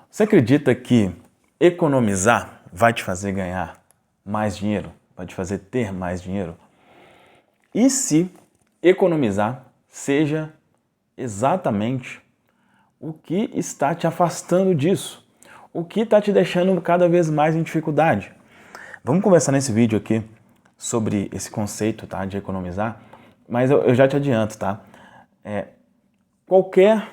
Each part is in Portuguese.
Você acredita que economizar vai te fazer ganhar mais dinheiro? Vai te fazer ter mais dinheiro? E se economizar seja exatamente o que está te afastando disso? O que está te deixando cada vez mais em dificuldade? Vamos conversar nesse vídeo aqui sobre esse conceito, tá, de economizar, mas eu já te adianto, tá? Qualquer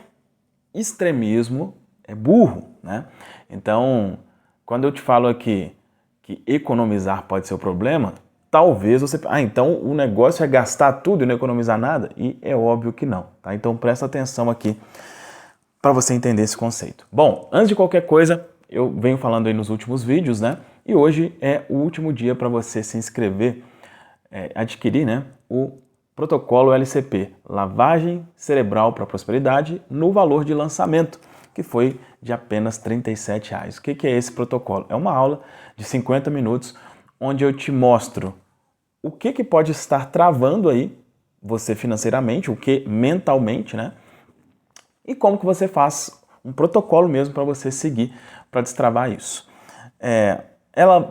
extremismo é burro, né? Então, quando eu te falo aqui que economizar pode ser o problema, talvez você... então o negócio é gastar tudo e não economizar nada? E é óbvio que não, tá? Então presta atenção aqui para você entender esse conceito. Bom, antes de qualquer coisa, eu venho falando aí nos últimos vídeos, né? E hoje é o último dia para você se inscrever, adquirir, né, o protocolo LCP, Lavagem Cerebral para Prosperidade, no valor de lançamento, que foi de apenas R$ 37,00. O que é esse protocolo? É uma aula de 50 minutos, onde eu te mostro o que pode estar travando aí você financeiramente, o que mentalmente, né? E como que você faz um protocolo mesmo para você seguir para destravar isso.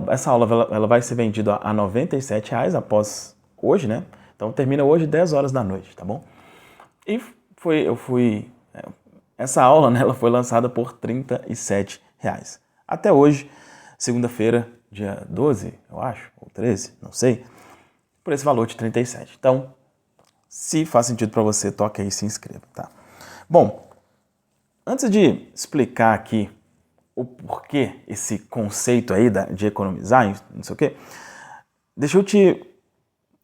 Essa aula ela vai ser vendida a R$ 97,00 após hoje, né? Então termina hoje 10 horas da noite, tá bom? E essa aula, né, ela foi lançada por R$ 37,00. Até hoje, segunda-feira, dia 12, eu acho, ou 13, não sei, por esse valor de R$ 37,00. Então, se faz sentido para você, toque aí e se inscreva, tá? Bom, antes de explicar aqui o porquê esse conceito aí de economizar, não sei o quê, deixa eu te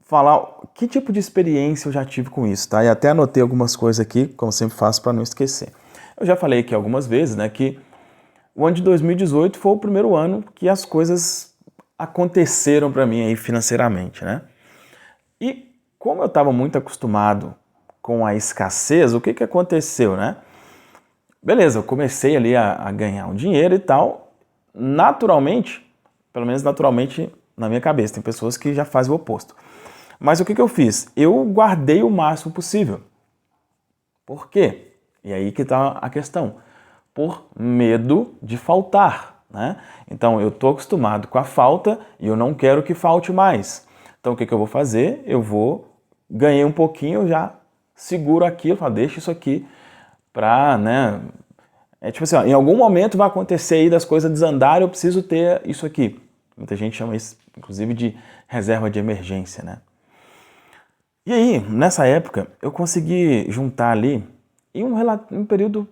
falar que tipo de experiência eu já tive com isso, tá? E até anotei algumas coisas aqui, como sempre faço, para não esquecer. Eu já falei aqui algumas vezes, né, que o ano de 2018 foi o primeiro ano que as coisas aconteceram para mim aí financeiramente, né? E como eu estava muito acostumado com a escassez, o que aconteceu, né? Beleza, eu comecei ali a ganhar um dinheiro e tal, naturalmente, pelo menos naturalmente na minha cabeça, tem pessoas que já fazem o oposto. Mas o que eu fiz? Eu guardei o máximo possível. Por quê? E aí que está a questão. Por medo de faltar, né? Então eu estou acostumado com a falta e eu não quero que falte mais. Então o que eu vou fazer? Ganhei um pouquinho, eu já seguro aquilo, falo, deixa isso aqui para, né? Tipo assim, ó, em algum momento vai acontecer aí das coisas desandarem, eu preciso ter isso aqui. Muita gente chama isso, inclusive, de reserva de emergência, né? E aí, nessa época, eu consegui juntar ali, em um período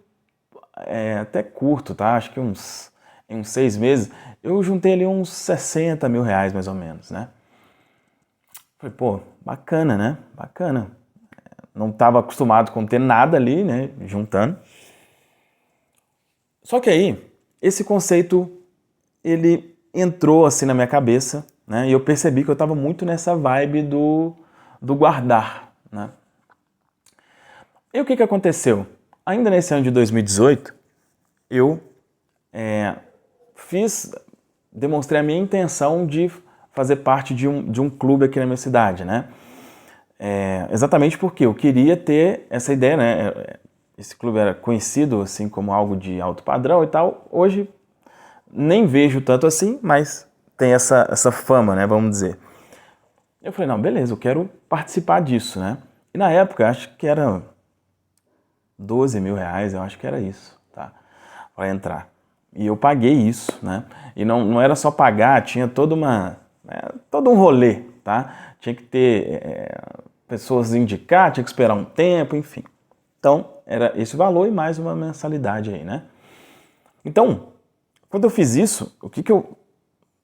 até curto, tá? Acho que em uns 6 meses, eu juntei ali uns R$ 60 mil, mais ou menos, né? Falei, pô, bacana, né? Bacana. Não estava acostumado com ter nada ali, né? Juntando. Só que aí, esse conceito, ele entrou assim na minha cabeça, né? E eu percebi que eu estava muito nessa vibe do guardar, né? E o que aconteceu? Ainda nesse ano de 2018, eu demonstrei a minha intenção de fazer parte de um clube aqui na minha cidade, né? Exatamente porque eu queria ter essa ideia, né? Esse clube era conhecido assim como algo de alto padrão e tal. Hoje nem vejo tanto assim, mas tem essa fama, né? Vamos dizer. Eu falei, não, beleza, eu quero participar disso, né? E na época, acho que era R$ 12 mil, eu acho que era isso, tá? Para entrar. E eu paguei isso, né? E não era só pagar, tinha todo um rolê, tá? Tinha que ter pessoas indicar, tinha que esperar um tempo, enfim. Então, era esse valor e mais uma mensalidade aí, né? Então, quando eu fiz isso, o que eu...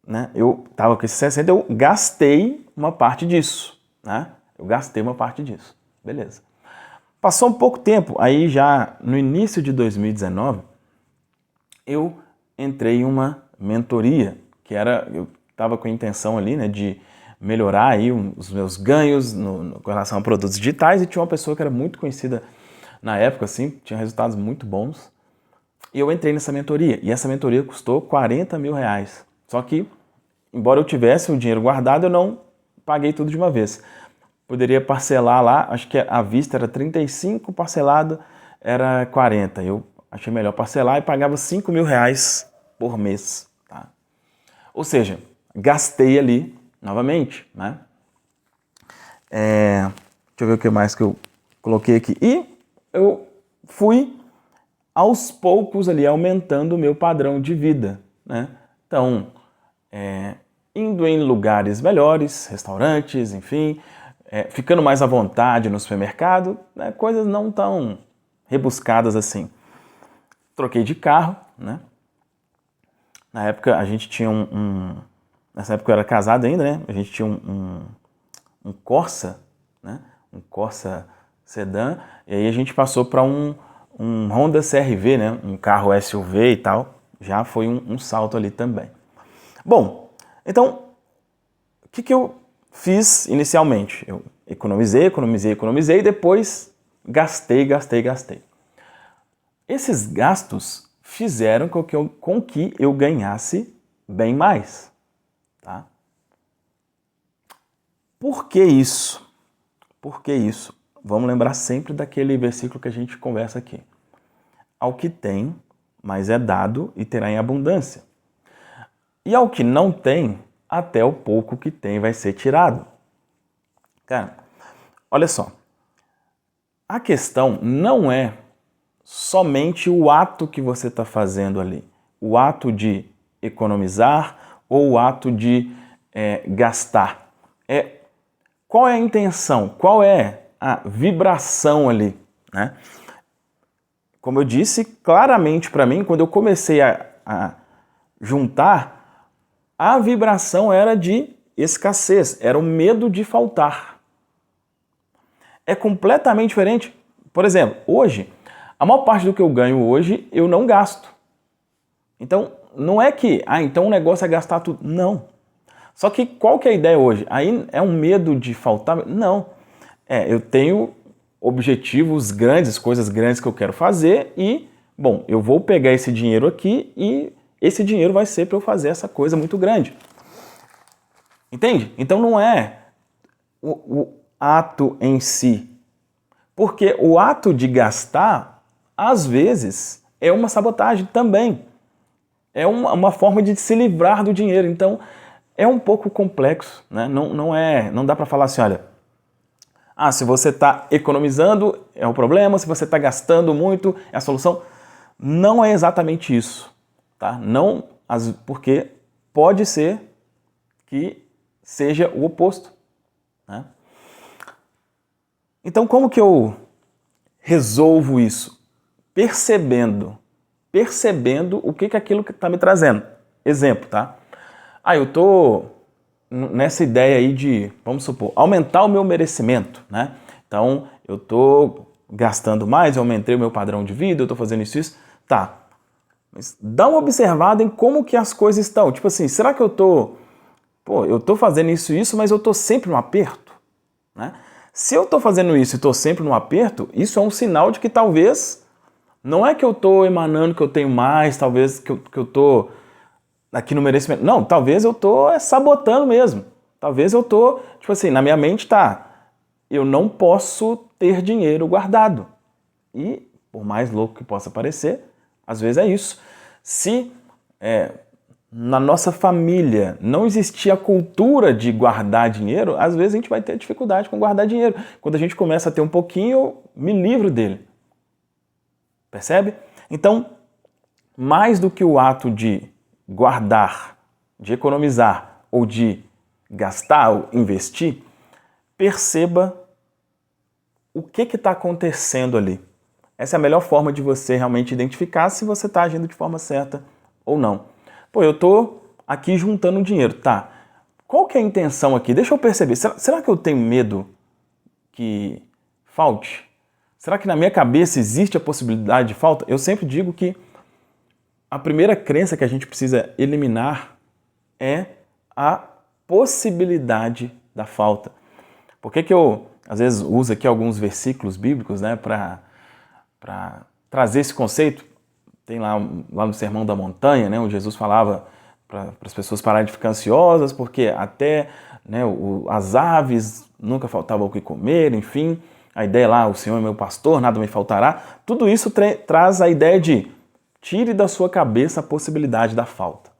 né? Eu tava com esses 60, eu gastei uma parte disso, né? Eu gastei uma parte disso, beleza. Passou um pouco tempo, aí já no início de 2019, eu entrei em uma mentoria, eu estava com a intenção ali, né, de melhorar aí os meus ganhos com relação a produtos digitais, e tinha uma pessoa que era muito conhecida na época, assim, tinha resultados muito bons, e eu entrei nessa mentoria, e essa mentoria custou R$ 40 mil. Só que, embora eu tivesse o dinheiro guardado, eu não paguei tudo de uma vez. Poderia parcelar lá, acho que à vista era 35, parcelado era 40. Eu achei melhor parcelar e pagava R$ 5.000 por mês. Tá? Ou seja, gastei ali novamente, né? Deixa eu ver o que mais que eu coloquei aqui. E eu fui aos poucos ali aumentando o meu padrão de vida, né? Então, indo em lugares melhores, restaurantes, enfim, ficando mais à vontade no supermercado, né? Coisas não tão rebuscadas assim. Troquei de carro, né? Na época a gente tinha nessa época eu era casado ainda, né? A gente tinha um Corsa, né? Um Corsa sedã, e aí a gente passou para um Honda CR-V, né? Um carro SUV e tal. Já foi um salto ali também. Bom, então, o que eu fiz inicialmente? Eu economizei e depois gastei. Esses gastos fizeram com que eu ganhasse bem mais. Tá? Por que isso? Vamos lembrar sempre daquele versículo que a gente conversa aqui. Ao que tem, mais é dado e terá em abundância. E ao que não tem, até o pouco que tem vai ser tirado. Cara, olha só. A questão não é somente o ato que você está fazendo ali. O ato de economizar ou o ato de gastar. Qual é a intenção? Qual é a vibração ali? Né? Como eu disse, claramente para mim, quando eu comecei a juntar, a vibração era de escassez, era o medo de faltar. É completamente diferente. Por exemplo, hoje, a maior parte do que eu ganho hoje, eu não gasto. Então, não é que, então o negócio é gastar tudo. Não. Só que qual que é a ideia hoje? Aí é um medo de faltar? Não. Eu tenho objetivos grandes, coisas grandes que eu quero fazer e, bom, eu vou pegar esse dinheiro aqui e esse dinheiro vai ser para eu fazer essa coisa muito grande. Entende? Então não é o ato em si. Porque o ato de gastar, às vezes, é uma sabotagem também. É uma forma de se livrar do dinheiro. Então, é um pouco complexo, né? Não dá para falar assim, olha, se você está economizando é o problema, se você está gastando muito é a solução. Não é exatamente isso, tá? Não, porque pode ser que seja o oposto, né? Então, como que eu resolvo isso? Percebendo o que aquilo está me trazendo. Exemplo, tá? Eu tô nessa ideia aí de, vamos supor, aumentar o meu merecimento, né? Então, eu tô gastando mais, eu aumentei o meu padrão de vida, eu tô fazendo isso. Tá. Mas dá uma observada em como que as coisas estão. Tipo assim, será que eu tô fazendo isso, mas eu tô sempre no aperto, né? Se eu tô fazendo isso e tô sempre no aperto, isso é um sinal de que talvez não é que eu tô emanando que eu tenho mais, talvez que eu tô aqui no merecimento. Não, talvez eu tô sabotando mesmo. Talvez eu tô, tipo assim, na minha mente eu não posso ter dinheiro guardado. E, por mais louco que possa parecer, às vezes é isso. Se na nossa família não existia a cultura de guardar dinheiro, às vezes a gente vai ter dificuldade com guardar dinheiro. Quando a gente começa a ter um pouquinho, eu me livro dele. Percebe? Então, mais do que o ato de guardar, de economizar ou de gastar ou investir, perceba o que está acontecendo ali. Essa é a melhor forma de você realmente identificar se você está agindo de forma certa ou não. Eu estou aqui juntando dinheiro, tá? Qual que é a intenção aqui? Deixa eu perceber. Será que eu tenho medo que falte? Será que na minha cabeça existe a possibilidade de falta? Eu sempre digo que a primeira crença que a gente precisa eliminar é a possibilidade da falta. Por que eu, às vezes, uso aqui alguns versículos bíblicos, né, para trazer esse conceito? Tem lá no Sermão da Montanha, né, onde Jesus falava para as pessoas pararem de ficar ansiosas, porque até, né, as aves nunca faltava o que comer, enfim. a ideia lá, o Senhor é meu pastor, nada me faltará, tudo isso traz a ideia de tire da sua cabeça a possibilidade da falta.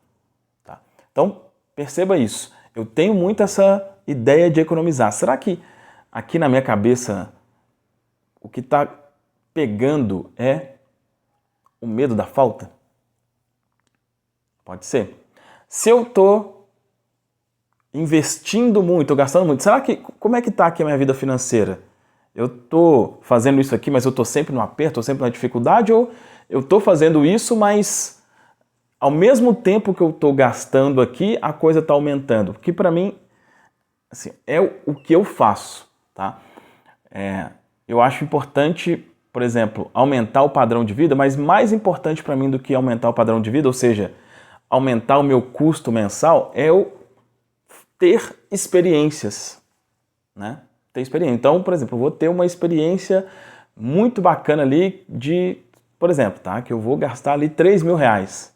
Tá? Então, perceba isso. Eu tenho muito essa ideia de economizar. Será que aqui na minha cabeça o que está pegando é o medo da falta? Pode ser. Se eu estou investindo muito, estou gastando muito, como é que está aqui a minha vida financeira? Eu estou fazendo isso aqui, mas eu estou sempre no aperto, estou sempre na dificuldade, ou eu estou fazendo isso, mas ao mesmo tempo que eu estou gastando aqui, a coisa está aumentando? Porque para mim, assim, é o que eu faço, tá? Eu acho importante, por exemplo, aumentar o padrão de vida, mas mais importante para mim do que aumentar o padrão de vida, ou seja, aumentar o meu custo mensal, é eu ter experiências, né? Ter experiência. Então, por exemplo, eu vou ter uma experiência muito bacana ali de, por exemplo, tá? Que eu vou gastar ali R$3.000.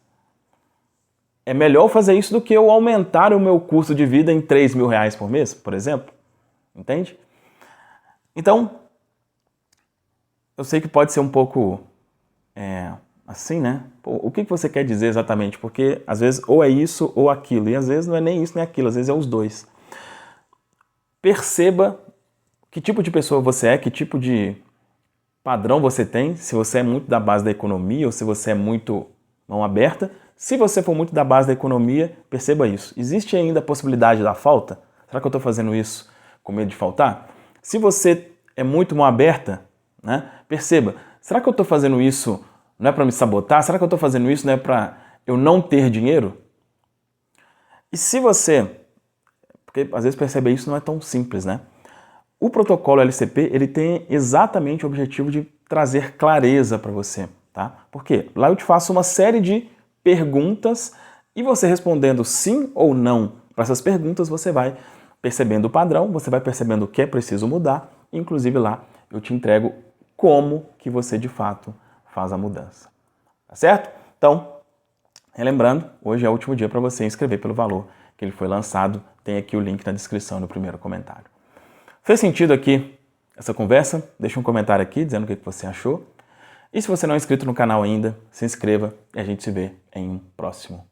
É melhor fazer isso do que eu aumentar o meu custo de vida em R$3.000 por mês, por exemplo. Entende? Então, eu sei que pode ser um pouco assim, né? Pô, o que você quer dizer exatamente? Porque às vezes ou é isso ou aquilo, e às vezes não é nem isso nem aquilo, às vezes é os dois. Perceba que tipo de pessoa você é, que tipo de padrão você tem, se você é muito da base da economia ou se você é muito mão aberta. Se você for muito da base da economia, perceba isso. Existe ainda a possibilidade da falta? Será que eu estou fazendo isso com medo de faltar? Se você é muito mão aberta, né, perceba, será que eu estou fazendo isso não é para me sabotar? Será que eu estou fazendo isso não é para eu não ter dinheiro? E se você, porque às vezes perceber isso não é tão simples, né? O protocolo LCP, ele tem exatamente o objetivo de trazer clareza para você, tá? Por quê? Lá eu te faço uma série de perguntas e você respondendo sim ou não para essas perguntas, você vai percebendo o padrão, você vai percebendo o que é preciso mudar, e, inclusive lá eu te entrego como que você de fato faz a mudança. Tá certo? Então, relembrando, hoje é o último dia para você inscrever pelo valor que ele foi lançado. Tem aqui o link na descrição no primeiro comentário. Fez sentido aqui essa conversa? Deixa um comentário aqui dizendo o que você achou. E se você não é inscrito no canal ainda, se inscreva e a gente se vê em um próximo